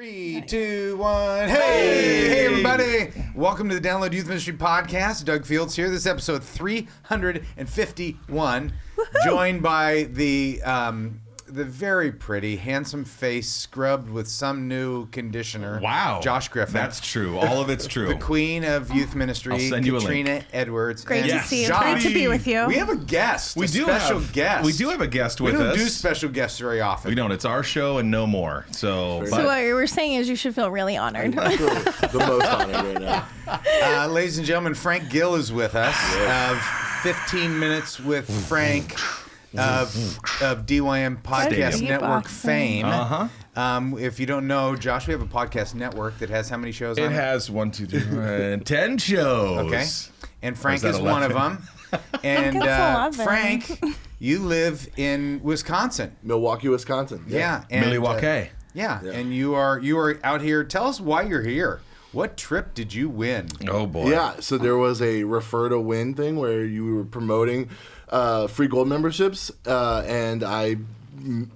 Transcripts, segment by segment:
3, 2, 1. Hey, everybody. Welcome to the Download Youth Ministry Podcast. Doug Fields here. This is episode 351. Woo-hoo! Joined by the very pretty, handsome face scrubbed with some new conditioner. Wow. Josh Griffin. That's true. All of it's true. The queen of youth ministry, I'll send you Katrina a link. Edwards. Great and to see you. Josh. Great to be with you. We have a guest. We do special have guest. We do have a guest with us. We don't do special guests very often. We don't. It's our show and no more. So what you were saying is you should feel really honored. I feel the most honored right now. Ladies and gentlemen, Frank Gil is with us. 15 Minutes with Frank of DYM Podcast Stadium. Network fame. Uh-huh. If you don't know, Josh, we have a podcast network that has how many shows on it? It has 1, 2, 3, 10 shows. Okay. And Frank is 11? one of them. And That's 11. Frank, you live in Wisconsin. Milwaukee, Wisconsin. Yeah. And, Milwaukee. yeah. And you are out here. Tell us why you're here. What trip did you win? Oh, boy. Yeah, so there was a refer to win thing where you were promoting free gold memberships, and I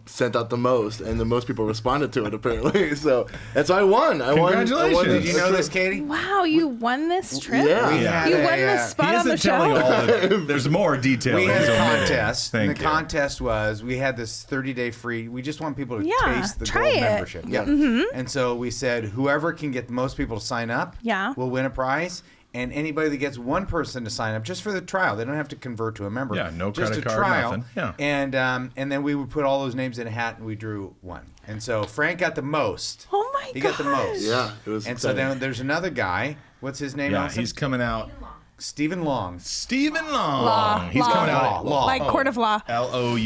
sent out the most, and the most people responded to it, apparently. So that's why I won. Congratulations. Did you know this, Katie? Wow, you won this trip? Yeah. We had You a, won this He spot on the isn't telling show? all of it. There's more detail. We in had his a own name. contest, and Thank the you. contest was we had this 30-day free. We just want people to Yeah, taste the try gold it. membership. Yeah, and so we said whoever can get the most people to sign up, will win a prize. And anybody that gets one person to sign up just for the trial, they don't have to convert to a member. Yeah, no just credit a card, trial. nothing. Yeah. And then we would put all those names in a hat, and we drew one. And so Frank got the most. Oh my He got the most. Yeah, it was And so exciting. then there's another guy. What's his name? Yeah, Allison? he's coming out. Stephen Long. Stephen Long. Law. He's Law. coming out. Law. Like court of law. Lough,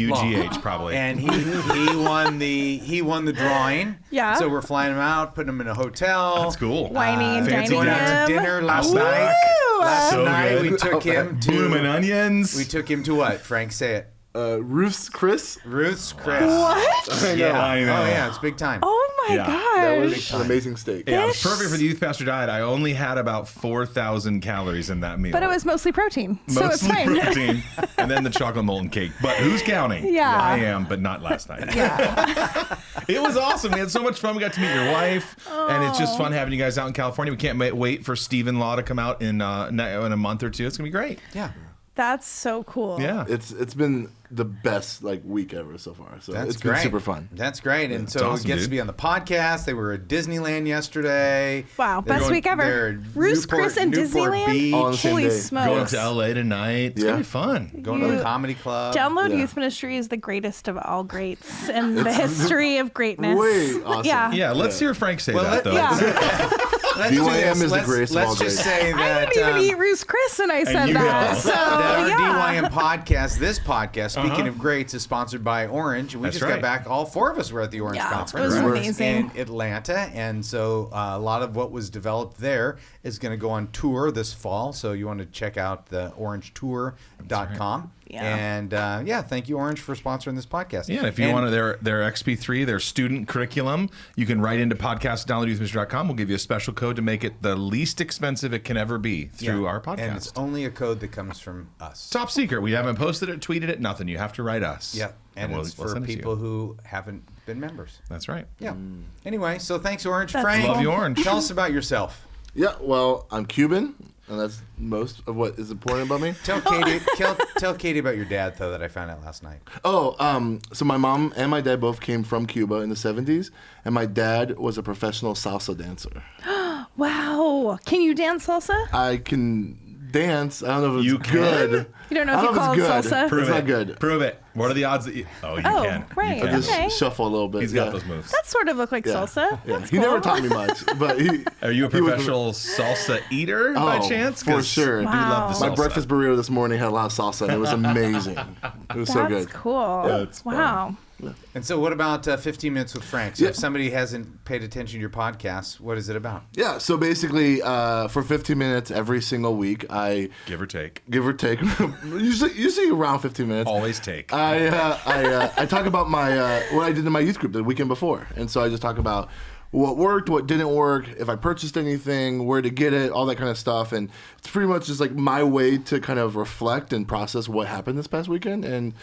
probably. And he won the drawing. Yeah. So we're flying him out, putting him in a hotel. That's cool. Whining and Fancy dining Going out to him. dinner last Woo! night. Last So night good. we took him Bloomin' to. onions. We took him to what? Frank, say it. Ruth's Chris. Ruth's Chris. What? Yeah. I know. Oh yeah, it's big time. Oh my Yeah. That gosh. was an amazing steak. Yeah, it was perfect for the youth pastor diet. I only had about 4,000 calories in that meal. But it was mostly protein, so it's Mostly fine. protein, and then the chocolate molten cake. But who's counting? Yeah. I am, but not last night. Yeah. It was awesome. We had so much fun. We got to meet your wife, and it's just fun having you guys out in California. We can't wait for Stephen Law to come out in a month or two. It's gonna be great. Yeah. That's so cool. Yeah. It's been the best week ever so far. So That's it's great. been super fun. That's great. And so awesome, he gets dude. to be on the podcast. They were at Disneyland yesterday. Wow, They're best going- week ever. they're Roost Newport- Chris and Newport Disneyland? Beach, All on the same Holy day. smokes. Going to LA tonight. It's gonna Yeah. be fun. going to You- the comedy club. Download Yeah. Youth Ministry is the greatest of all greats in the history of greatness. Way awesome. Yeah. Yeah, let's hear Frank say Well, that though. Yeah. Let's do DYM this. is the Let's- greatest of all Let's just greats. say I that. didn't even eat Roost Chris and I said you that. know. So, that our yeah. DYM podcast, this podcast, speaking of greats, is sponsored by Orange. We That's just got right. back. All four of us were at the Orange Yeah, conference. it was right? amazing. In Atlanta. And so a lot of what was developed there is going to go on tour this fall. So you want to check out the orangetour.com. Yeah. And thank you, Orange, for sponsoring this podcast. Yeah, if you And- want their XP3, their student curriculum, you can write into podcast@downloadyouthministry.com. We'll give you a special code to make it the least expensive it can ever be through Yeah. our podcast. And it's only a code that comes from us. Top secret. We haven't posted it, tweeted it, nothing. You have to write us. Yeah. And we'll it's for send it to you. people who haven't been members. That's right. Yeah. Anyway, so thanks, Orange. That's Frank, Love you, Orange. tell us about yourself. Yeah, well, I'm Cuban, and that's most of what is important about me. Tell Katie, tell Katie about your dad, though, that I found out last night. So my mom and my dad both came from Cuba in the 70s, and my dad was a professional salsa dancer. Wow. Can you dance salsa? I can dance. I don't know if it's You can? good. You don't know if I you don't call know it if it's good. salsa? Prove It's it. not good. Prove it. What are the odds that you... Oh, you Oh, can. right. You I can. just Okay. shuffle a little bit. He's got those moves. That sort of look like salsa. Yeah. That's He cool. never taught me much, but he. Are you a he was- professional salsa eater by Oh, chance? for 'Cause sure. We Wow. love the salsa. My breakfast burrito this morning had a lot of salsa, and it was amazing. It was so That's good. cool. Yeah, it's fun. Wow. And so what about 15 Minutes with Frank? So Yeah. if somebody hasn't paid attention to your podcast, what is it about? Yeah, so basically, for 15 minutes every single week, I Give or take. give or take, usually around 15 minutes. Always take. I talk about my what I did in my youth group the weekend before, and so I just talk about what worked, what didn't work, if I purchased anything, where to get it, all that kind of stuff, and it's pretty much just like my way to kind of reflect and process what happened this past weekend, and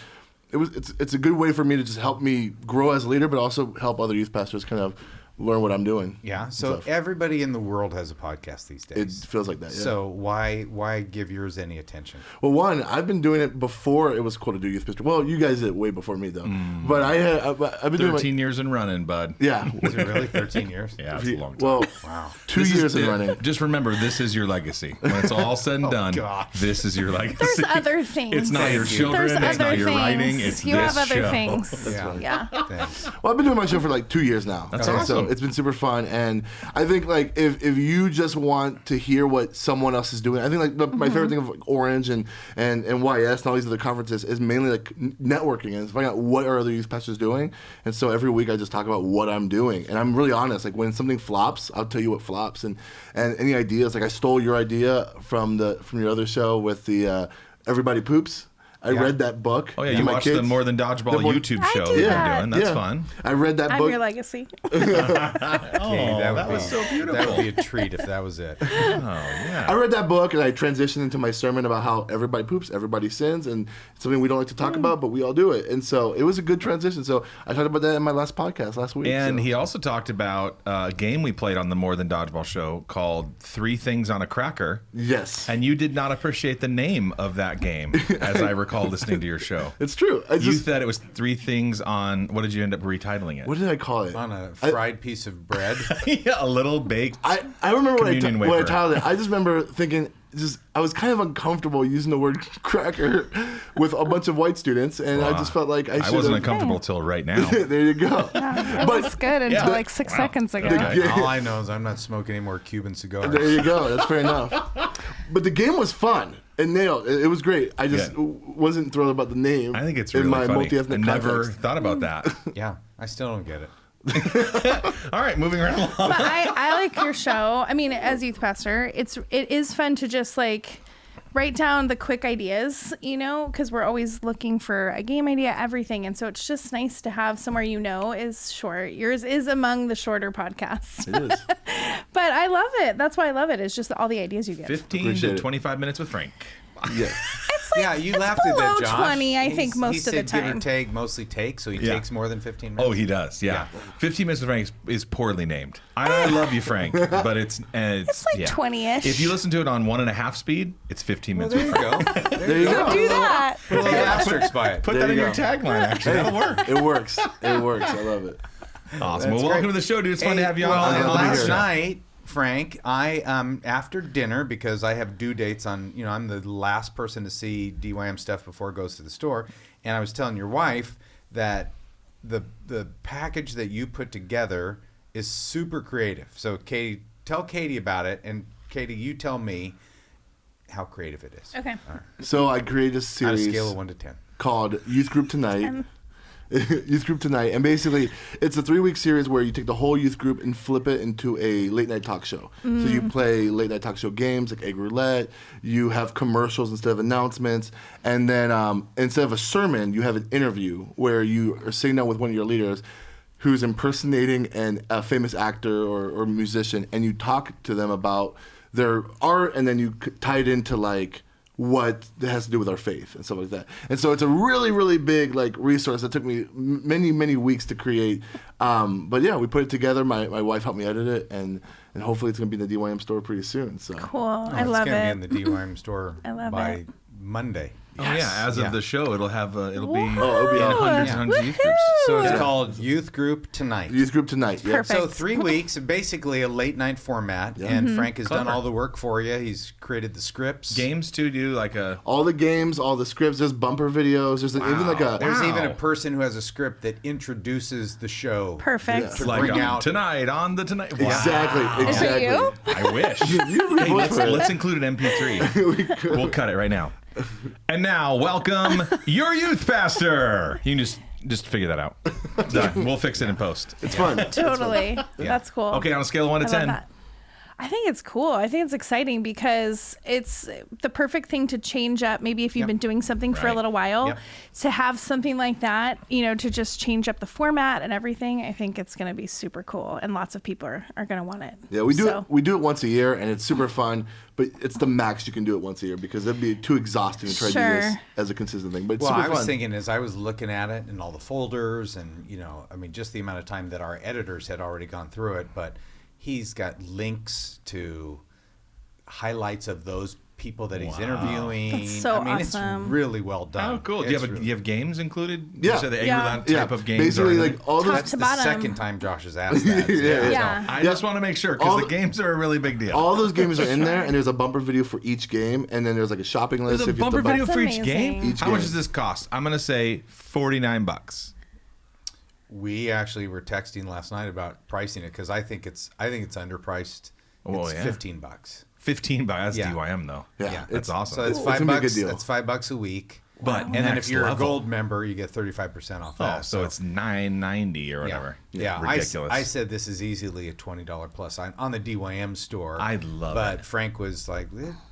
it's a good way for me to just help me grow as a leader, but also help other youth pastors kind of learn what I'm doing. Yeah. So everybody in the world has a podcast these days. It feels like that. Yeah. So why give yours any attention? Well, one, I've been doing it before it was cool to do youth ministry. Well, you guys did it way before me though. But I've been doing 13 years in running, bud. Yeah. Is it really 13 years? Yeah, it's a long time. Well, wow. 2 years in running. Just remember, this is your legacy. When it's all said and done, this is your legacy. There's other things. It's not your children. It's not your writing. It's you this have other show. things. Yeah. Thanks. Well, I've been doing my show for like 2 years now. That's And awesome. So it's been super fun. And I think like if you just want to hear what someone else is doing, I think like my favorite thing of like Orange and YS and all these other conferences is mainly like networking and finding out what are other youth pastors doing. And so every week I just talk about what I'm doing. And I'm really honest. Like when something flops, I'll tell you what flops. And any ideas, like I stole your idea from your other show with the Everybody Poops. I read that book. Oh, yeah, you watched the More Than Dodgeball YouTube show do you've that. been doing. That's fun. I read that I'm book. your legacy. That was so beautiful. That would be a treat if that was it. Oh, yeah. I read that book and I transitioned into my sermon about how everybody poops, everybody sins, and it's something we don't like to talk about, but we all do it. And so it was a good transition. So I talked about that in my last podcast last week. And he also talked about a game we played on the More Than Dodgeball show called 3 Things on a Cracker. Yes. And you did not appreciate the name of that game, as I recall listening to your show. It's true. You said it was 3 things on, what did you end up retitling it? What did I call it? On a fried piece of bread. Yeah, a little baked. I remember what I wafer. titled it. I just remember thinking, I was kind of uncomfortable using the word cracker with a bunch of white students, and I just felt like I wasn't uncomfortable till right now. There you go. That was good until like 6 seconds ago. All I know is I'm not smoking any more Cuban cigars. There you go. That's fair enough. But the game was fun. It nailed. It was great. I just wasn't thrilled about the name. I think it's in really my funny. multi-ethnic I never context. thought about that. Yeah, I still don't get it. All right, moving right along. But I like your show. I mean, as youth pastor, it is fun to just like write down the quick ideas, because we're always looking for a game idea, everything. And so it's just nice to have somewhere is short. Yours is among the shorter podcasts. It is. But I love it. That's why I love it. It's just all the ideas you get. 15 to 25 minutes with Frank. Yeah. You laughed at that, Josh. 20, I think, most of the He said give time. or take, mostly take, so he takes more than 15 minutes. Oh, he does. Yeah. 15 minutes with Frank is poorly named. I love you, Frank, but it's like 20-ish. If you listen to it on 1.5 speed, it's 15 minutes. There you go. There you go. do that. Put the asterisks by it. Put There that in you your go. tagline. Actually, that'll work. It works. It works. I love it. Awesome. That's Well, welcome great. to the show, dude. It's fun to have you Well, on. and I'll be last here. night, Frank, I after dinner, because I have due dates on, I'm the last person to see DYM stuff before it goes to the store, and I was telling your wife that the package that you put together is super creative. So Katie, tell Katie about it, and Katie, you tell me how creative it is. Okay. All right. So I created a On a series scale of 1 to 10. called Youth Group Tonight. Youth Group Tonight. And basically, it's a 3-week series where you take the whole youth group and flip it into a late-night talk show. So you play late-night talk show games like Egg Roulette. You have commercials instead of announcements. And then instead of a sermon, you have an interview where you are sitting down with one of your leaders who's impersonating a famous actor or musician, and you talk to them about their art, and then you tie it into, like, what has to do with our faith and stuff like that. And so it's a really, really big resource that took me many, many weeks to create. But yeah, we put it together. My wife helped me edit it, and hopefully it's going to be in the DYM store pretty soon. So Cool. I love It's going it. to be in the DYM store I love by it. Monday. Oh yeah, as of the show, it'll be it'll be in awesome. hundreds and hundreds of youth groups. So it's called Youth Group Tonight. Youth Group Tonight. Yeah. Perfect. So 3 weeks, basically a late night format, and Frank has done Clever. all the work for you. He's created the scripts. Games too, do like a All the games, all the scripts. There's bumper videos. There's even like a. There's Wow. even a person who has a script that introduces the show. Perfect. To like bring out tonight on the tonight. Wow. Exactly. Is it you? I wish. You Hey, vote for it. let's include an MP3. We'll cut it right now. And now, welcome your youth pastor. You can just figure that out. Done. We'll fix it in post. It's fun. Totally. That's cool. Okay, on a scale of 1 to I love 10. that. I think it's cool. I think it's exciting because it's the perfect thing to change up. Maybe if you've been doing something for a little while, to have something like that, to just change up the format and everything. I think it's going to be super cool, and lots of people are going to want it. Yeah, we do it. We do it once a year, and it's super fun. But it's the max you can do it once a year because it'd be too exhausting to try to do this as a consistent thing. But it's super fun. I was thinking as I was looking at it and all the folders and just the amount of time that our editors had already gone through it, but he's got links to highlights of those people that he's interviewing. That's so awesome. It's really well done. Oh, cool. Do you have games included? Yeah. So the Eggerland type of games. Basically, like all Top That's to the bottom. second time Josh has asked that. Yeah. I just want to make sure because the games are a really big deal. All those games are in there, and there's a bumper video for each game, and then there's like a shopping list. There's a if you have bumper to buy- video for each game? amazing. How much does this cost? I'm going to say $49. We actually were texting last night about pricing it because I think it's underpriced. Oh, It's yeah. $15. $15. That's Yeah. DYM though. Yeah, That's awesome. So it's It's gonna be a good $5. deal. That's $5 a week. But and then if next you're level. a gold member, you get 35% off that. Oh, so it's $9.90 or whatever. Yeah, Ridiculous. I said this is easily a $20 plus on the DYM store. I love but it. Frank was like,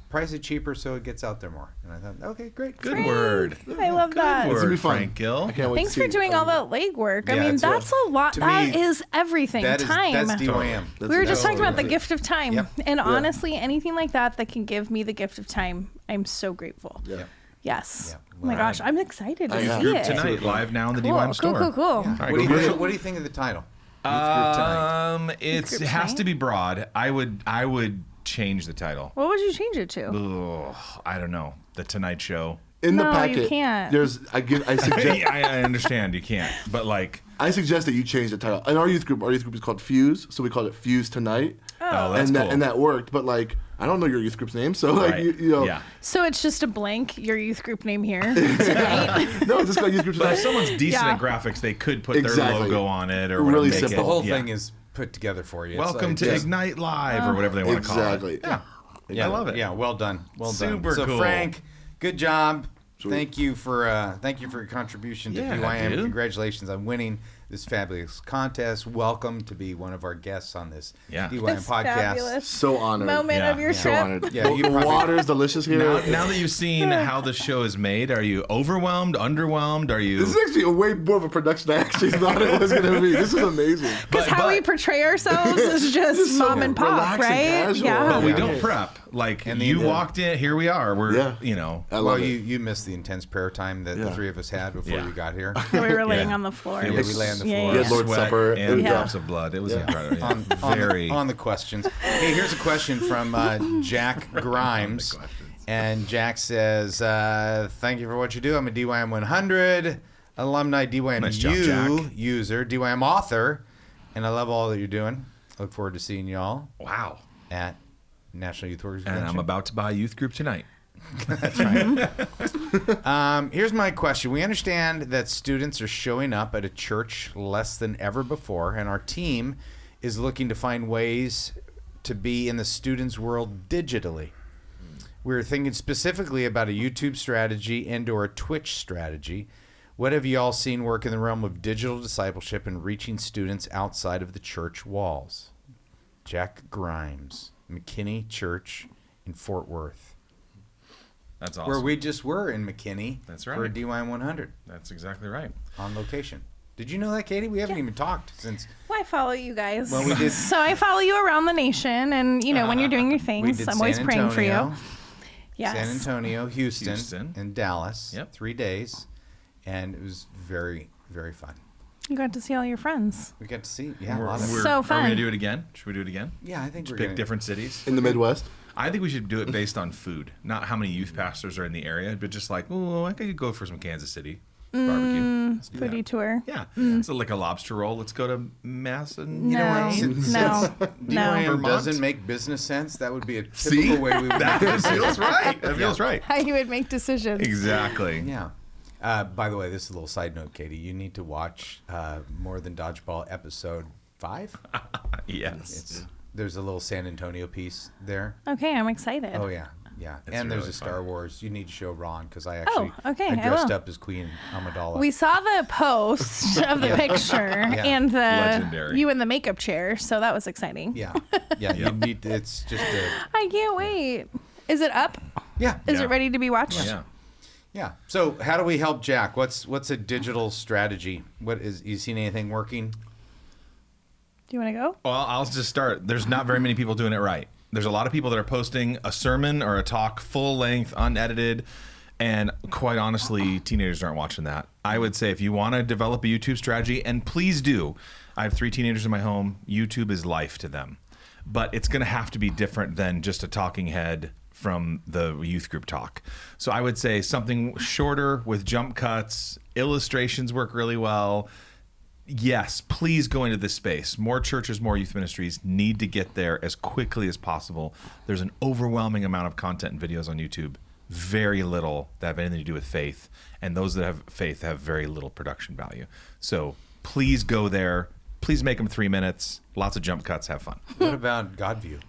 price it cheaper so it gets out there more. And I thought, okay, great. Good Frank. word. I love that. It's gonna be Word, fun. Frank Gil. I can't wait Thanks to for see doing it. all that legwork. I Yeah, mean, it's that's a lot. to That me, is everything. That's Time. DYM. We were just talking about the gift of time. Yep. And honestly, anything like that can give me the gift of time, I'm so grateful. Yeah. Yes. Yeah. Oh my gosh, I'm excited to I know. see Group it. tonight, live now in the Cool, DYM cool, store. cool, cool. All right, What do, go you, for it. what do you think of the title? Youth Group Tonight. It Group has tonight? to be broad. I would change the title. What would you change it to? Ugh, I don't know. The Tonight Show. In the No, you packet, can't. I suggest Yeah, I understand you can't, but like, I suggest that you change the title. In our youth group is called Fuse, so we called it Fuse Tonight. oh, that's and cool. that worked, but like I don't know your youth group's name, so like Right. you know, Yeah. So it's just a blank, your youth group name here. no, it's just called youth group But if tonight. someone's decent Yeah. at graphics, they could put their Exactly. logo on it or Really whatever. simple. The whole Yeah. thing is put together for you. It's Welcome like to just- Ignite Live or whatever they want to call Exactly. it. Yeah. Yeah, I love it. Yeah, well done. Well done. Super So cool. Frank, good job. Sweet. Thank you for your contribution to Yeah, DYM. dude. Congratulations on winning this fabulous contest. Welcome to be one of our guests on this Yeah. DYM This podcast. fabulous So honored. moment Yeah. of your So So trip. honored. Yeah, you the probably- water is delicious here. Now that you've seen how the show is made, are you overwhelmed, underwhelmed? Are you? This is actually a way more of a production I actually thought it was going to be. This is amazing. Because how we portray ourselves is just so mom and pop, relaxed and right? casual. Yeah. But we Yeah. don't prep. Like And you the- walked in, here we are. We're, Yeah. I I love Well, it. you missed the intense prayer time that the Yeah. three of us had before Yeah. you got here. We were laying Yeah. on the floor. It Yeah, was- we lay on the Yeah, floor. yeah. Yeah, Lord's sweat Supper and Yeah. drops of blood. It was incredible. Yeah. Very. on the questions. Hey, here's a question from Jack Grimes. And Jack says, thank you for what you do. I'm a DYM 100 alumni, DYM Nice job, Jack. user, DYM author, and I love all that you're doing. I look forward to seeing y'all Wow. at National Youth Workers And I'm Convention. about to buy a youth group tonight. Here's my question. We understand that students are showing up at a church less than ever before, and our team is looking to find ways to be in the students' world digitally. We're thinking specifically about a YouTube strategy and or a Twitch strategy. What have you all seen work in the realm of digital discipleship and reaching students outside of the church walls? Jack Grimes, McKinney Church in Fort Worth. That's awesome. Where we just were in McKinney. That's For right. a DYM 100 That's exactly right. on location. Did you know that, Katie? We haven't even talked since. Well, I follow you guys. Well, we did- So I follow you around the nation, and when you're doing your We things, did I'm always San praying for Antonio, you. Yes. San Antonio, Houston, Houston. and Dallas. Yep. 3 days. And it was very, very fun. You got to see all your friends. We got to see, a lot of So Are we fun. going to do it again? Should we do it again? Yeah, I think we're Pick going different cities? In the Midwest. I think we should do it based on food, not how many youth pastors are in the area, but just like, oh, I could go for some Kansas City barbecue. Let's do that. Foodie tour. Yeah. So like a lobster roll. Let's go to Massachusetts. No. DYM Vermont? doesn't make business sense. That would be a typical See? way we would That make decisions. feels right. That feels right. How you would make decisions. Exactly. Yeah. By the way, this is a little side note, Katie. You need to watch More Than Dodgeball episode 5. Yes. There's a little San Antonio piece there. Okay, I'm excited. Oh, yeah. Yeah, It's and there's really a Star fun. Wars. You need to show Ron because I actually okay, I I dressed will. up as Queen Amidala. We saw the post of the picture and the Legendary. you in the makeup chair, so that was exciting. Yeah, you need. It's just a I can't wait. Is it up? yeah. Is Yeah. it ready to be watched? Yeah. Yeah. So how do we help Jack? What's a digital strategy? What is you seen anything working? Do you want to go? Well, I'll just start. There's not very many people doing it right. There's a lot of people that are posting a sermon or a talk full length, unedited, and quite honestly, teenagers aren't watching that. I would say if you want to develop a YouTube strategy, and please do. I have 3 teenagers in my home. YouTube is life to them. But it's going to have to be different than just a talking head from the youth group talk. So I would say something shorter with jump cuts, illustrations work really well. Yes, please go into this space. More churches, more youth ministries need to get there as quickly as possible. There's an overwhelming amount of content and videos on YouTube, very little that have anything to do with faith. And those that have faith have very little production value. So please go there. Please make them 3 minutes. Lots of jump cuts. Have fun. What about Godview?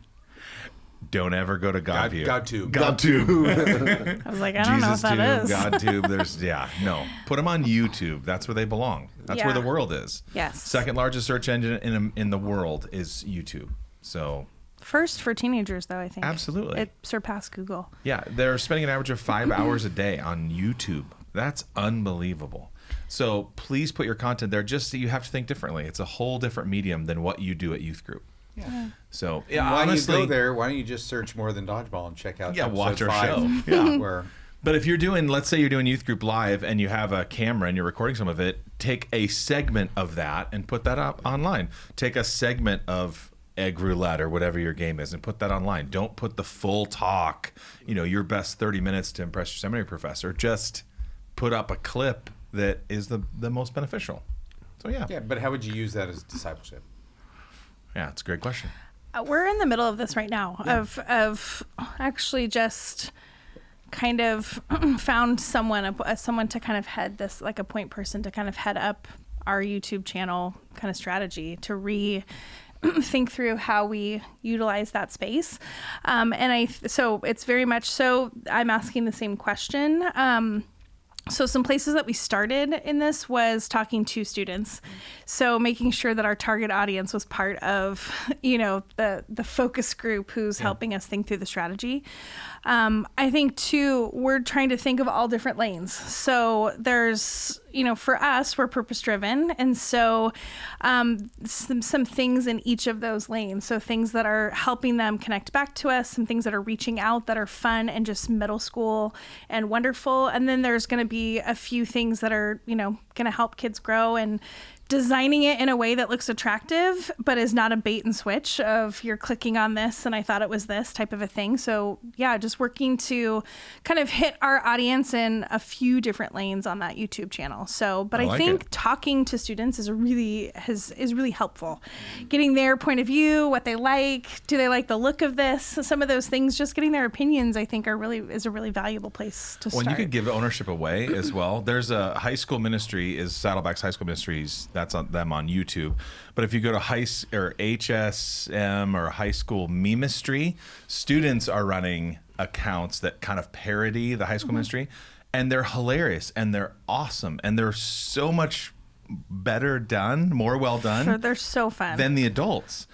Don't ever go to GodView. GodTube. GodTube. I was like, I don't know what that is. GodTube. There's no. Put them on YouTube. That's where they belong. That's where Yeah. the world is. Yes. Second largest search engine in the world is YouTube. So First for teenagers, though, I think. Absolutely. It surpassed Google. yeah, they're spending an average of 5 hours a day on YouTube. That's unbelievable. So please put your content there. Just so you have to think differently. It's a whole different medium than what you do at youth group. Yeah. So Why honestly, do you go there? Why don't you just search More Than Dodgeball and check out watch episode our 5, show. Yeah. where But if you're doing, let's say you're doing youth group live and you have a camera and you're recording some of it, take a segment of that and put that up online. Take a segment of egg roulette or whatever your game is and put that online. Don't put the full talk, your best 30 minutes to impress your seminary professor. Just put up a clip that is the most beneficial. So yeah, but how would you use that as discipleship? Yeah, it's a great question. We're in the middle of this right now of actually just kind of found someone to kind of head this, like a point person to kind of head up our YouTube channel kind of strategy to think through how we utilize that space. So it's very much so I'm asking the same question. So some places that we started in this was talking to students. So making sure that our target audience was part of, the focus group who's helping us think through the strategy. I think too, we're trying to think of all different lanes. So there's, for us, we're purpose driven. And so some things in each of those lanes. So things that are helping them connect back to us, some things that are reaching out that are fun and just middle school and wonderful. And then there's going to be a few things that are, going to help kids grow and designing it in a way that looks attractive, but is not a bait and switch of you're clicking on this and I thought it was this type of a thing. So yeah, just working to kind of hit our audience in a few different lanes on that YouTube channel. So, but I think talking to students is really helpful. Getting their point of view, what they like, do they like the look of this? Some of those things, just getting their opinions, I think is a really valuable place to start. Well, you could give ownership away as well. There's a high school ministry, is Saddleback's High School Ministries. That's on them on YouTube. But if you go to HSM or High School Memistry, students are running accounts that kind of parody the high school ministry, and they're hilarious and they're awesome and they're so much better done, more well done. They're so fun. Than the adults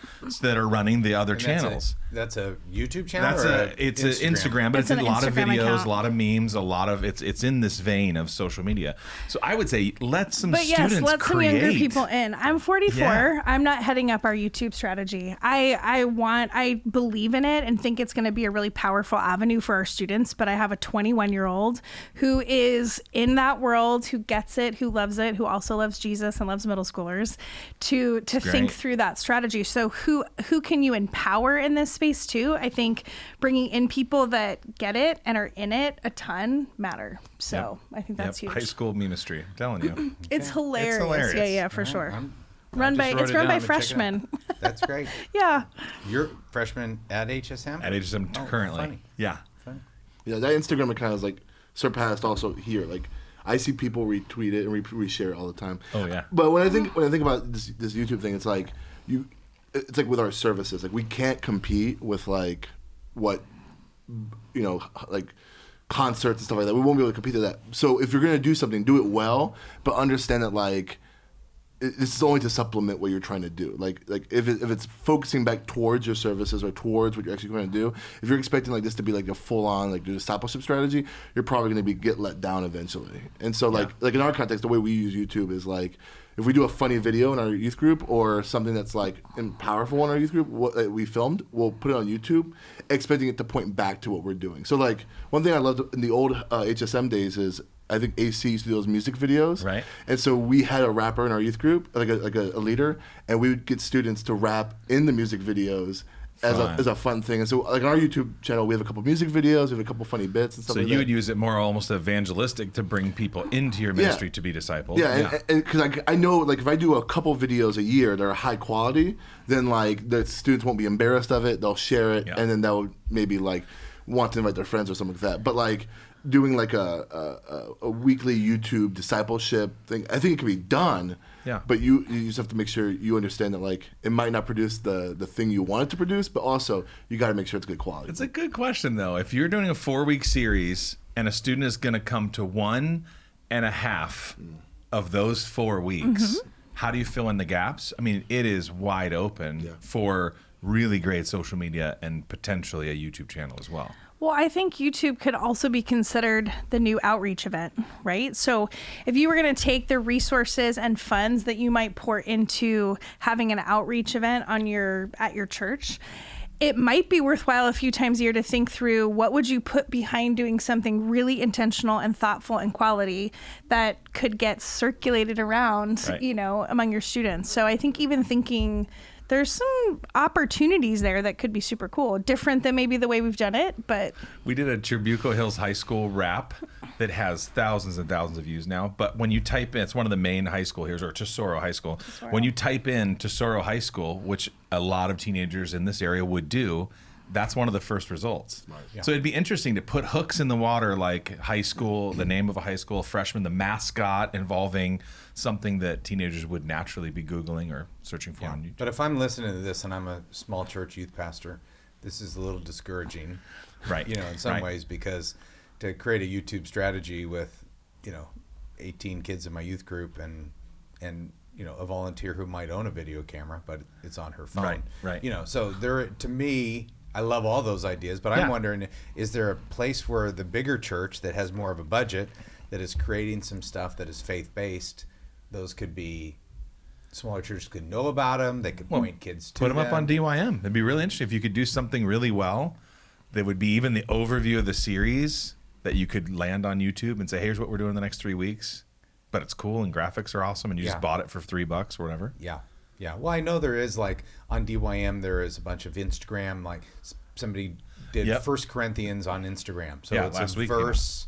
that are running the other channels. That's a YouTube channel. It's an Instagram, but it's an a lot of Instagram videos, account. a lot of memes, a lot of it's in this vein of social media. So I would say let some students let some create. younger people in. I'm 44. Yeah. I'm not heading up our YouTube strategy. I believe in it and think it's going to be a really powerful avenue for our students. But I have a 21-year-old who is in that world, who gets it, who loves it, who also loves Jesus and loves middle schoolers, to think through that strategy. So who can you empower in this space too? I think bringing in people that get it and are in it a ton matter. So I think that's huge. High school ministry, I'm telling you. It's hilarious. It's hilarious. Yeah, for sure. It's run by freshmen. That's great. Yeah. You're freshman at HSM? At HSM currently. Funny. Yeah. Funny. Yeah, that Instagram account is like surpassed also here. Like I see people retweet it and reshare it all the time. Oh yeah. But when I think about this YouTube thing, it's like with our services, like we can't compete with like what like concerts and stuff like that. We won't be able to compete with that. So if you're going to do something, do it well, but understand that like this is only to supplement what you're trying to do. Like if it's focusing back towards your services or towards what you're actually going to do, if you're expecting like this to be like a full on like discipleship strategy, you're probably going to get let down eventually. And so like in our context, the way we use YouTube is like if we do a funny video in our youth group or something that's like powerful in our youth group, what we filmed, we'll put it on YouTube, expecting it to point back to what we're doing. So like one thing I loved in the old HSM days is I think AC used to do those music videos, right? And so we had a rapper in our youth group, like a leader, and we would get students to rap in the music videos as a fun thing. And so like on our YouTube channel, we have a couple music videos, we have a couple funny bits and stuff. So you would use it more almost evangelistic to bring people into your ministry to be discipled. Yeah, and because I know like if I do a couple videos a year that are high quality, then like the students won't be embarrassed of it. They'll share it, and then they'll maybe like want to invite their friends or something like that. But like doing like a weekly YouTube discipleship thing, I think it can be done. Yeah. But you just have to make sure you understand that like it might not produce the thing you want it to produce, but also you got to make sure it's good quality. It's a good question though. If you're doing a 4-week series and a student is going to come to 1.5 of those 4 weeks, how do you fill in the gaps? I mean, it is wide open for really great social media and potentially a YouTube channel as well. Well, I think YouTube could also be considered the new outreach event, right? So if you were going to take the resources and funds that you might pour into having an outreach event at your church, it might be worthwhile a few times a year to think through what would you put behind doing something really intentional and thoughtful and quality that could get circulated around, among your students. So I think even thinking there's some opportunities there that could be super cool. Different than maybe the way we've done it, but... We did a Tribuco Hills High School rap that has thousands and thousands of views now. But when you type in, it's one of the main high school here, or Tesoro High School. When you type in Tesoro High School, which a lot of teenagers in this area would do, that's one of the first results. Yeah. So it'd be interesting to put hooks in the water like high school, the name of a high school, freshman, the mascot involving something that teenagers would naturally be Googling or searching for on YouTube. But if I'm listening to this and I'm a small church youth pastor, this is a little discouraging, right? In some ways, because to create a YouTube strategy with, 18 kids in my youth group and a volunteer who might own a video camera, but it's on her phone. Right. So there, to me, I love all those ideas, but I'm wondering, is there a place where the bigger church that has more of a budget that is creating some stuff that is faith-based, those could be, smaller churches could know about them, they could point kids to put them up on DYM. It'd be really interesting if you could do something really well that would be even the overview of the series that you could land on YouTube and say, hey, here's what we're doing the next 3 weeks, but it's cool and graphics are awesome and you just bought it for $3 or whatever. Yeah. Well, I know there is, like, on DYM, there is a bunch of Instagram, like, somebody did 1 Corinthians on Instagram. So it's a verse.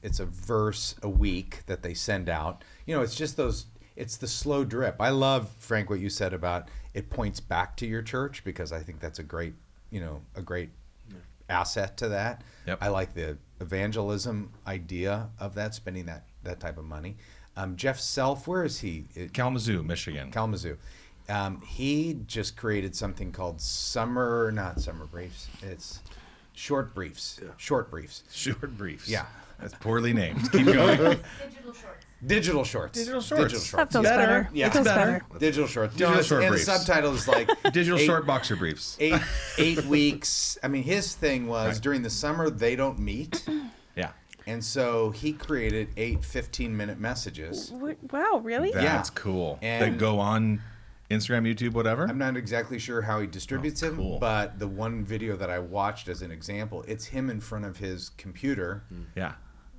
It's a verse a week that they send out. It's just it's the slow drip. I love, Frank, what you said about it points back to your church, because I think that's a great asset to that. Yep. I like the evangelism idea of that, spending that type of money. Jeff Self, where is he? Kalamazoo, Michigan. Kalamazoo. He just created something called not summer briefs. It's short briefs. Yeah. Short briefs. Short briefs. Yeah. That's poorly named. Keep going. Digital shorts. Digital shorts. That feels better. Yeah. It feels better. Digital shorts. Digital short and briefs. the subtitle is like Digital short boxer briefs. 8 weeks. I mean, his thing was during the summer they don't meet. Yeah. And so he created 8 15-minute messages. Wow, really? That's cool. And that go on Instagram, YouTube, whatever. I'm not exactly sure how he distributes them, cool. but the one video that I watched as an example, it's him in front of his computer. Yeah.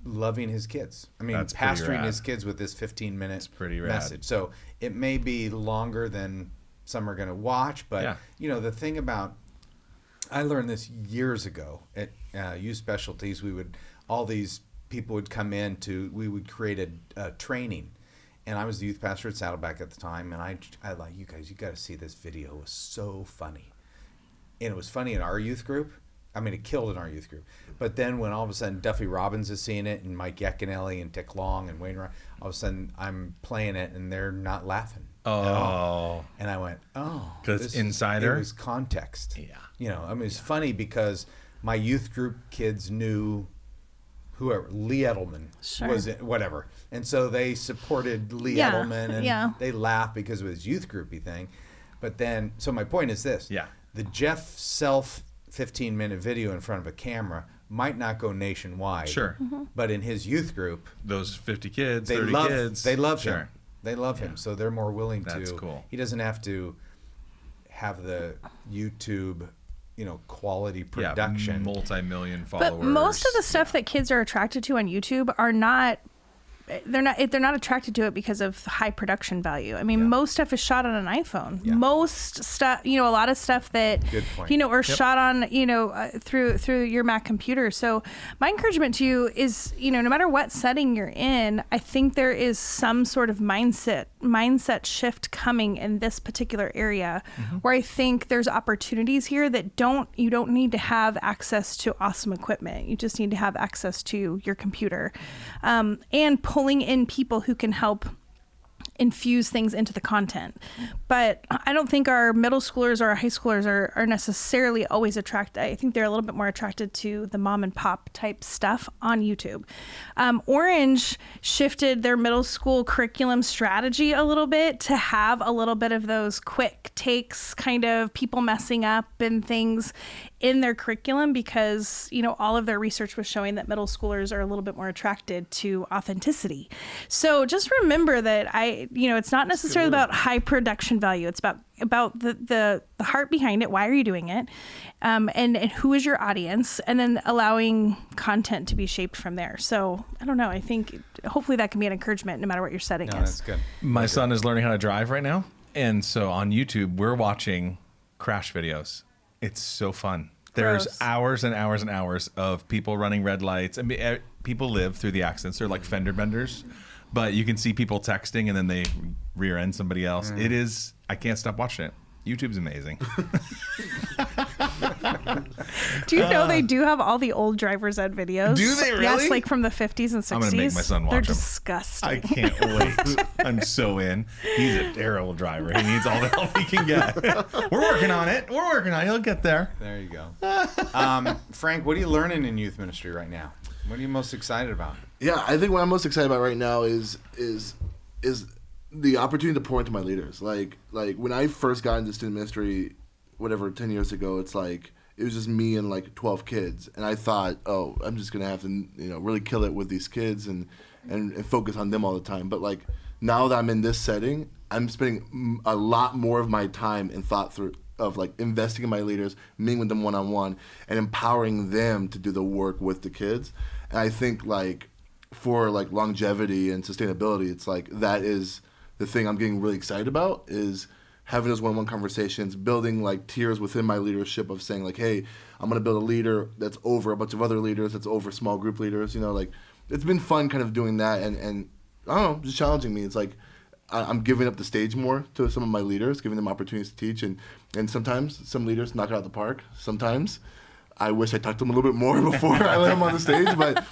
Loving his kids. I mean, That's pretty pastoring rad. his kids with this 15-minute pretty rad. message. So it may be longer than some are going to watch, but the thing about, I learned this years ago at Youth Specialties. All these people would come in we would create a training. And I was the youth pastor at Saddleback at the time, and I like, you guys, you got to see this video. It was so funny. And it was funny in our youth group. I mean, it killed in our youth group. But then when all of a sudden Duffy Robbins is seeing it, and Mike Yaconelli and Dick Long and Wayne Wright, all of a sudden I'm playing it, and they're not laughing at all. And I went, oh. Because it's insider? It was context. Yeah. I mean, it's funny because my youth group kids knew whoever Lee Edelman was it, whatever, and so they supported Lee Edelman, and they laughed because it was youth groupy thing. But then, so my point is this: the Jeff Self 15-minute video in front of a camera might not go nationwide, but in his youth group, those 50 kids, they 30 kids, they love him. They love him, so they're more willing to. That's cool. He doesn't have to have the YouTube, quality production, multi-million followers. But most of the stuff that kids are attracted to on YouTube are not. They're not attracted to it because of high production value. I mean, most stuff is shot on an iPhone. Most stuff, a lot of stuff that, are shot on, through your Mac computer. So my encouragement to you is, no matter what setting you're in, I think there is some sort of mindset shift coming in this particular area where I think there's opportunities here that you don't need to have access to awesome equipment. You just need to have access to your computer, and pulling in people who can help infuse things into the content. But I don't think our middle schoolers or our high schoolers are necessarily always attracted. I think they're a little bit more attracted to the mom and pop type stuff on YouTube. Orange shifted their middle school curriculum strategy a little bit to have a little bit of those quick takes, kind of people messing up and things in their curriculum, because all of their research was showing that middle schoolers are a little bit more attracted to authenticity. So just remember that it's not necessarily about high production value. It's about the heart behind it. Why are you doing it? And who is your audience? And then allowing content to be shaped from there. So I don't know. I think hopefully that can be an encouragement no matter what your setting is. That's good. My son is learning how to drive right now. And so on YouTube, we're watching crash videos. It's so fun. There's hours and hours and hours of people running red lights. I mean, people live through the accidents. They're like fender benders. But you can see people texting and then they rear end somebody else. It is, I can't stop watching it. YouTube's amazing. Do you know they do have all the old driver's ed videos? Do they really? Yes, like from the 50s and 60s. I'm going to make my son watch They're them. disgusting. I can't wait. I'm so in. He's a terrible driver. He needs all the help he can get. We're working on it. He'll get there. There you go. Frank, what are you learning in youth ministry right now? What are you most excited about? Yeah, I think what I'm most excited about right now is the opportunity to pour into my leaders. Like when I first got into student ministry, 10 years ago, it's like it was just me and like 12 kids, and I thought, oh, I'm just gonna have to really kill it with these kids and focus on them all the time. But like now that I'm in this setting, I'm spending a lot more of my time and thought through of like investing in my leaders, meeting with them one-on-one, and empowering them to do the work with the kids. And I think like for like longevity and sustainability, it's like that is the thing I'm getting really excited about, is having those one-on-one conversations, building like tiers within my leadership of saying like, hey, I'm going to build a leader that's over a bunch of other leaders, that's over small group leaders. Like it's been fun kind of doing that, and I don't know, just challenging me. It's like I'm giving up the stage more to some of my leaders, giving them opportunities to teach, and sometimes some leaders knock it out of the park. Sometimes I wish I talked to them a little bit more before I let them on the stage, but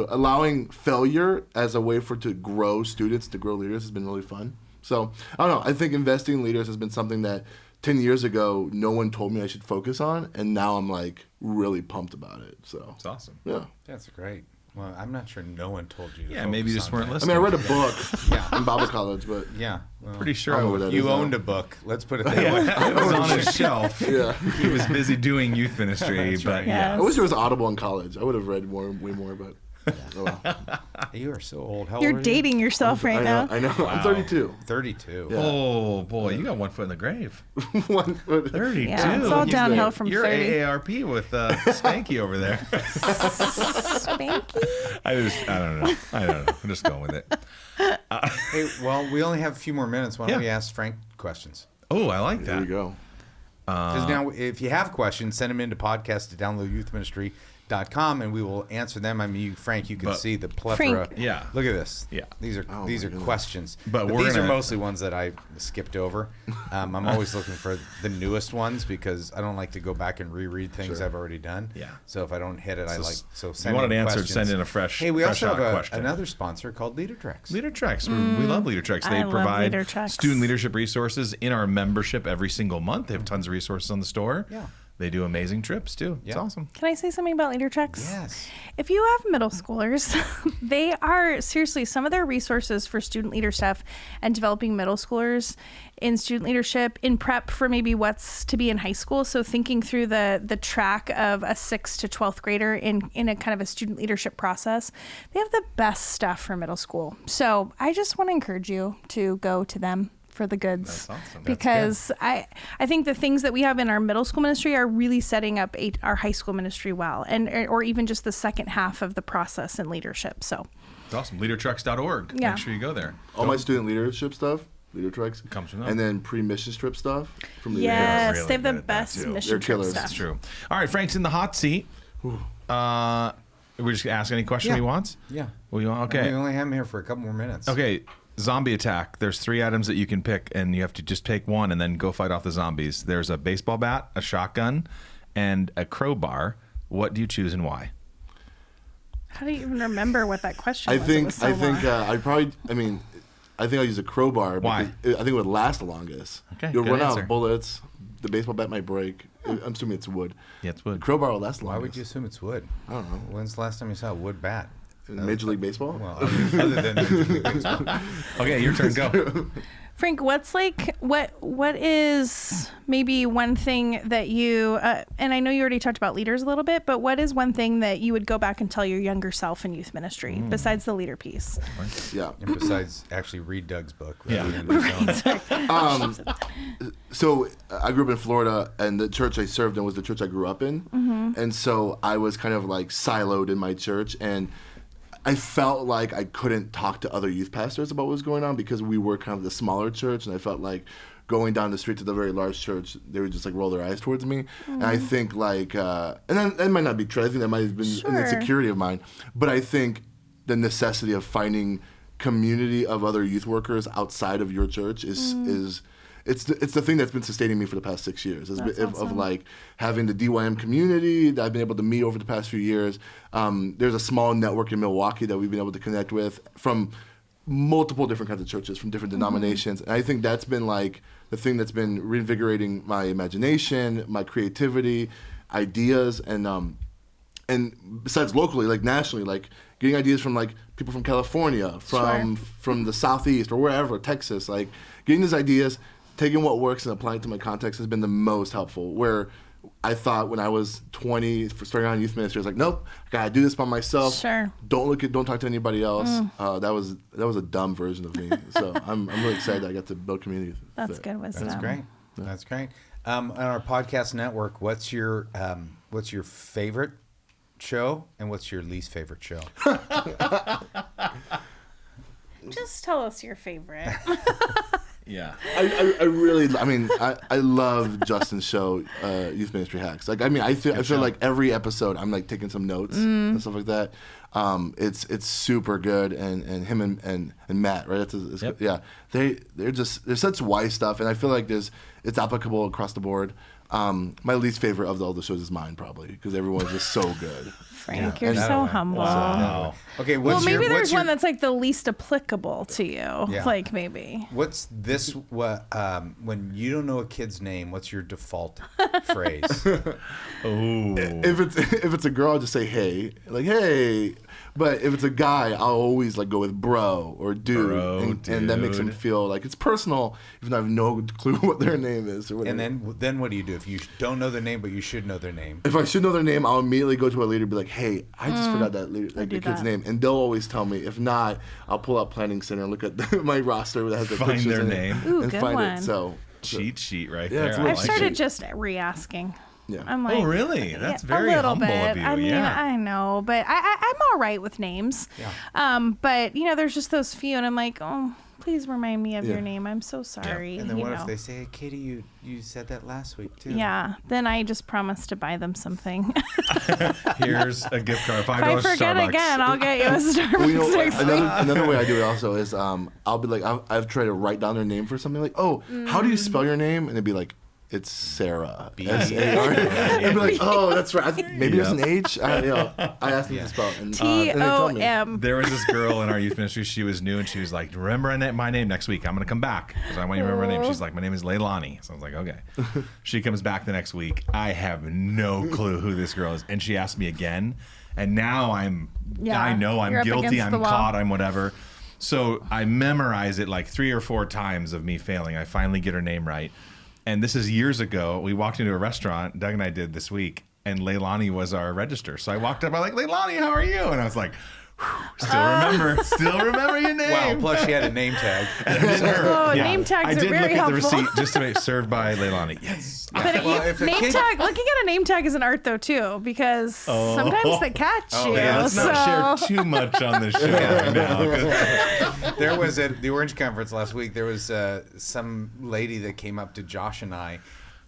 allowing failure as a way to grow students, to grow leaders has been really fun. So I don't know. I think investing in leaders has been something that 10 years ago no one told me I should focus on, and now I'm like really pumped about it. So it's awesome. Yeah, that's great. Well, I'm not sure no one told you. Yeah, maybe you just weren't listening. I mean, I read a book in Bible college, but well, pretty sure you owned a book. Let's put it that way. It was on his shelf. Yeah, he was busy doing youth ministry, but right. Yes. I wish there was Audible in college. I would have read way more, but. Oh, well. You are so old. How You're old are dating yourself right now. I know. Wow. I'm 32. 32. Yeah. Oh boy, you got one foot in the grave. 32. Yeah, it's all downhill from You're 30. AARP with Spanky over there. Spanky? I don't know. I'm just going with it. Hey, well, we only have a few more minutes. Why don't we ask Frank questions? Oh, I like that. There you go. Because now, if you have questions, send them into podcast@downloadyouthministry.com, and we will answer them. I mean, Frank, you can see the plethora. Frank. Yeah. Look at this. Yeah. These are questions. But these are mostly ones that I skipped over. I'm always looking for the newest ones because I don't like to go back and reread things I've already done. Yeah. So if I don't hit it, send you want in an answer, questions. send in a fresh. Hey, we also have question. another sponsor called Leader Treks. Leader Treks. We love Leader Treks. They I love provide Leader Treks. student leadership resources in our membership every single month. They have tons of resources on the store. Yeah. They do amazing trips too. It's Yeah. awesome. Can I say something about Leader Checks? Yes. If you have middle schoolers, they are seriously some of their resources for student leader stuff and developing middle schoolers in student leadership in prep for maybe what's to be in high school. So thinking through the track of a 6th to 12th grader in a kind of a student leadership process, they have the best stuff for middle school. So I just want to encourage you to go to them for the goods. That's awesome. Because I think the things that we have in our middle school ministry are really setting up our high school ministry well, and or even just the second half of the process in leadership. So It's awesome. Leadertrucks.org. Yeah. Make sure you go there. All my student leadership stuff, Leader Treks, Comes from them. and then pre-mission trip stuff from Leader yes, really they have the good at that, best too. mission They're trip killers. stuff. That's true. All right, Frank's in the hot seat. We're just gonna ask any question Yeah. he wants. Yeah. Well, you want? We Okay. only have him here for a couple more minutes. Okay. Zombie attack. There's 3 items that you can pick, and you have to just take one and then go fight off the zombies. There's a baseball bat, a shotgun, and a crowbar. What do you choose and why? How do you even remember what that question I was? think It was so long. I think I'll use a crowbar. Why? Because I think it would last the longest. Okay, You'll good run out answer. of bullets. The baseball bat might break. I'm assuming it's wood. Yeah, it's wood. Crowbar will last the Why longest. would you assume it's wood? I don't know. When's the last time you saw a wood bat? In Major League Baseball? Well, other than Major League Baseball. Okay, your turn. Go. Frank, what is maybe one thing that you and I know you already talked about leaders a little bit, but what is one thing that you would go back and tell your younger self in youth ministry besides the leader piece? Yeah. And besides, actually read Doug's book. Yeah. Rather than his own. So I grew up in Florida, and the church I served in was the church I grew up in. And so I was kind of like siloed in my church, and I felt like I couldn't talk to other youth pastors about what was going on because we were kind of the smaller church, and I felt like going down the street to the very large church, they would just like roll their eyes towards me. And I think like, and that might not be true. I think that might have been Sure. an insecurity of mine. But I think the necessity of finding community of other youth workers outside of your church is it's the thing that's been sustaining me for the past 6 years. That's Of awesome. like having the DYM community that I've been able to meet over the past few years. There's a small network in Milwaukee that we've been able to connect with from multiple different kinds of churches from different denominations. And I think that's been like the thing that's been reinvigorating my imagination, my creativity, ideas, and besides locally, like nationally, like getting ideas from like people from California, from the Southeast or wherever, Texas, like getting these ideas, taking what works and applying it to my context has been the most helpful. Where I thought when I was 20, for starting out in youth ministry, I was like, nope, I gotta do this by myself. Sure. Don't talk to anybody else. That was a dumb version of me. So I'm really excited that I got to build community. That's good wisdom. That's great. That's great. On our podcast network, what's your favorite show and what's your least favorite show? Just tell us your favorite. Yeah. I love Justin's show, Youth Ministry Hacks. Like, I feel like every episode I'm like taking some notes and stuff like that. It's super good, and him and Matt, right? Yep. Yeah, they're such wise stuff, and I feel like it's applicable across the board. My least favorite of all the shows is mine, probably, because everyone's just so good. Frank, you're Yeah. so humble. Wow. Okay, Well, what's maybe your, there's what's your, one that's like the least applicable to you. Yeah. Like maybe. What's this? What when you don't know a kid's name? What's your default phrase? Oh. If it's a girl, I'll just say hey, like hey. But if it's a guy, I'll always like go with bro or dude, Bro, and that makes them dude. feel like it's personal, even though I have no clue what their name is or whatever. And then what do you do if you don't know their name but you should know their name? If I should know their name, I'll immediately go to a leader and be like, hey, I just forgot that leader, like do the kid's that. name. And they'll always tell me. If not, I'll pull out Planning Center and look at my roster that has their Find pictures their in name. it Ooh, and good find one. it. So, Cheat sheet right Yeah, it's there. a I I've like started it. just re-asking. yeah. I'm like, Oh, really? That's very a little humble bit. of you. I mean, Yeah. I know, but I'm all right with names. Yeah. But there's just those few, and I'm like, oh, please remind me of Yeah. your name. I'm so sorry. And then what you if know. they say, hey, Katie, you said that last week too? Yeah, then I just promise to buy them something. Here's a gift card, $5 If I forget Starbucks. again, I'll get you a Starbucks Well, you know, next week. another way I do it also is I'll be like, I've tried to write down their name for something like, oh, how do you spell your name? And it'd be like, it's Sarah. B. S-A-R. And be like, oh, that's right. Maybe there's an H. I asked them to spell it. And they told me. T-O-M. There was this girl in our youth ministry. She was new, and she was like, "Remember my name next week. I'm gonna come back because I want you to remember my name." She's like, "My name is Leilani." So I was like, "Okay." She comes back the next week. I have no clue who this girl is, and she asked me again, and now I know I'm you're up guilty. against I'm the wall. caught. I'm whatever. So I memorize it like 3 or 4 times of me failing. I finally get her name right. And this is years ago. We walked into a restaurant, Doug and I did this week, and Leilani was our register. So I walked up, I'm like, "Leilani, how are you?" And I was like, still remember your name. Wow, plus she had a name tag. Name tags I are did very look at the helpful. receipt just to make served by Leilani. Yes. But name tag, looking at a name tag is an art though too, because sometimes they catch you. Yeah, let's not share too much on this show right now. There was at the Orange Conference last week, there was some lady that came up to Josh and I,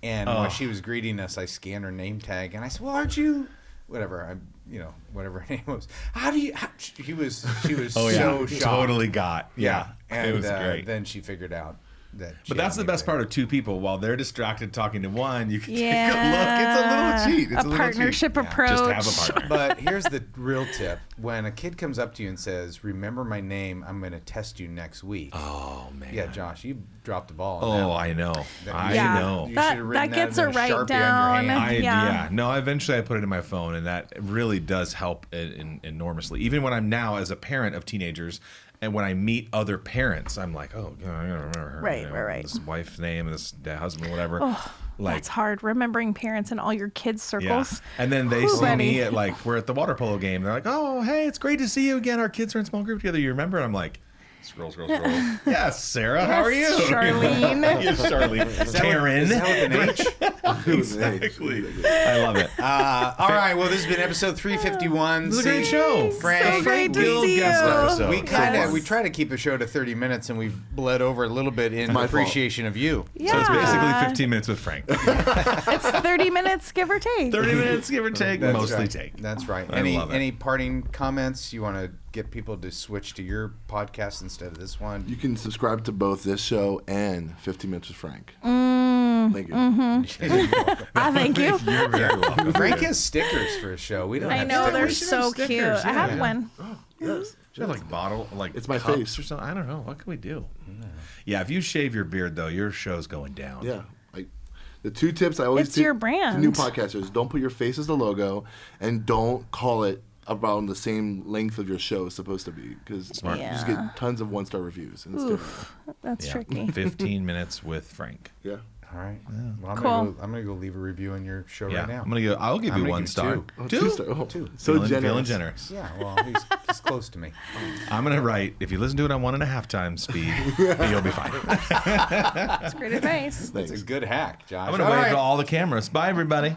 and while she was greeting us, I scanned her name tag, and I said, "Well, aren't you, whatever, whatever her name was. She was so shocked. Totally got. Yeah. And it was great. Then she figured out that she But that's had the best me part of 2 people. While they're distracted talking to one, you can take a Yeah. look. It's a little cheat. It's A little partnership cheat. approach. Just have a partner. But here's the real tip. When a kid comes up to you and says, "Remember my name, I'm going to test you next week." Oh, man. Yeah, Josh, you dropped the ball on that Oh, one. I know. I Yeah. know. You That- should have written that gets in a write Sharpie on down. your hand. Yeah. No, eventually I put it in my phone, and that really does help enormously. Even when I'm now, as a parent of teenagers, and when I meet other parents, I'm like, "Oh, I gotta remember her. Right. This wife's name, this husband, whatever." Oh, that's hard. Remembering parents in all your kids' circles. Yeah. And then they Ooh, see buddy. me at we're at the water polo game. They're like, "Oh, hey, it's great to see you again. Our kids are in small group together. You remember?" And I'm like, scroll. Yes, Sarah, how are you? Charlene. Yes, Charlene. Taryn. Is that with an H? Exactly. I love it. All right. Well, this has been episode 351. It was a great show. Frank great to Gil see guest you. episode. We try to keep a show to 30 minutes, and we've bled over a little bit in My fault. appreciation of you. Yeah. So it's basically 15 minutes with Frank. It's 30 minutes, give or take. 30 minutes, give or take, That's mostly right. take. That's right. I love it. Any parting comments? You want to get people to switch to your podcast instead of this one? You can subscribe to both this show and 15 Minutes with Frank. Thank you. Thank you. You're very welcome. Frank has stickers for his show. We don't I have know, stickers. they're We should have so stickers, cute. I yeah. have one. Yes. Should have bottle, It's my cups face. or something. I don't know. What can we do? Yeah, if you shave your beard, though, your show's going down. Yeah. The 2 tips I always It's your brand. to new podcasters: don't put your face as the logo, and don't call it around the same length of your show is supposed to be, because you just Yeah. get tons of 1-star reviews. And it's different. That's Yeah. tricky. 15 minutes with Frank. Yeah. All right. Well, Cool. I'm gonna go leave a review on your show Yeah, right now. I'm gonna go. I'll give I'm you gonna 1 give star. 2. Oh, 2. 2-star. Oh, 2. So feeling generous. generous. Yeah. Well, he's close to me. I'm gonna write. If you listen to it on 1.5 times speed, you'll be fine. That's great advice. It's a good hack, Josh. I'm gonna All wave right. to all the cameras. Bye, everybody.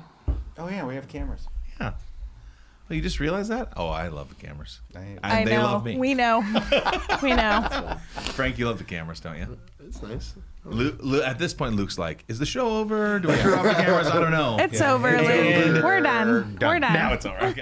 Oh yeah, we have cameras. Yeah. Well, you just realized that? Oh, I love the cameras. And I they know. love me. We know. We know. Frank, you love the cameras, don't you? It's nice. At this point, Luke's like, "Is the show over? Do we turn off the cameras? I don't know." It's over, Luke. And We're done. We're done. Now it's over. Okay.